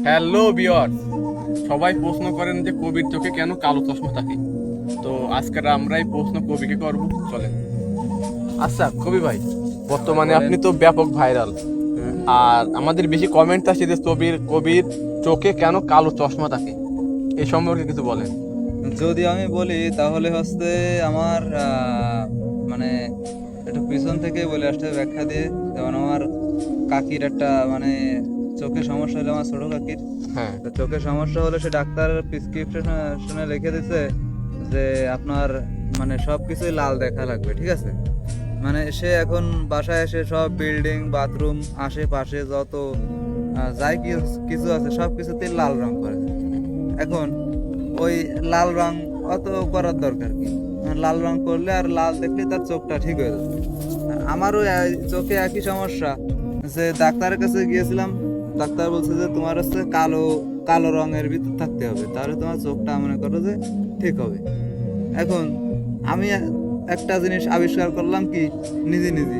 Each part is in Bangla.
হ্যালো ভিউয়ার্স, সবাই প্রশ্ন করেন যে কবির চোখে কেন কালো চশমা থাকে। তো আজকে আমরা এই প্রশ্ন কবিকে করব, চলেন। আচ্ছা কবি ভাই, বর্তমানে বলেন। আপনি তো ব্যাপক ভাইরাল, আর আমাদের বেশি কমেন্ট আসছে যে কবির চোখে কেন কালো চশমা থাকে, এই সম্পর্কে কিছু বলেন। যদি আমি বলি তাহলে হচ্ছে আমার মানে একটু পিছন থেকে বলে আসতে হবে ব্যাখ্যা দিয়ে। যেমন আমার কাকির একটা চোখের সমস্যা হলো, আমার ছোট কাকির। হ্যাঁ। তো চোখের সমস্যা হলে সে ডাক্তার প্রেসক্রিপশনে লিখে দিছে যে আপনার সবকিছুই লাল দেখা লাগবে, ঠিক আছে। সে এখন বাসায় এসে সব বিল্ডিং বাথরুম আশেপাশে যত যাই কিছু আছে সব কিছুতেই লাল রং করে। এখন ওই লাল রং অত করার দরকার কি? লাল রং করলে আর লাল দেখলে তার চোখটা ঠিক হয়ে যাবে। আমারও চোখে একই সমস্যা, যে ডাক্তারের কাছে গিয়েছিলাম। ডাক্তার বলছে যে তোমার হচ্ছে কালো কালো রঙের ভিতর থাকতে হবে, তাহলে তোমার চোখটা মনে করো যে ঠিক হবে। এখন আমি একটা জিনিস আবিষ্কার করলাম কি, নিজে নিজে,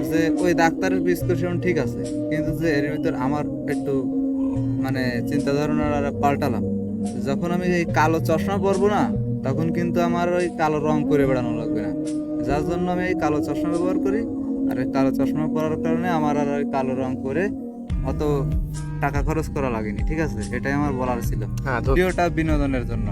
যে ওই ডাক্তারের প্রেসক্রিপশন ঠিক আছে, কিন্তু যে এর ভিতর আমার একটু চিন্তা ধারণা পাল্টালাম। যখন আমি এই কালো চশমা পরবো না, তখন কিন্তু আমার ওই কালো রং করে বেড়ানো লাগবে না, যার জন্য আমি এই কালো চশমা ব্যবহার করি। আর এই কালো চশমা পরার কারণে আমার আর ওই কালো রং করে অত টাকা খরচ করা লাগেনি, ঠিক আছে। এটাই আমার বলার ছিল, হ্যাঁ, ভিডিওটা বিনোদনের জন্য।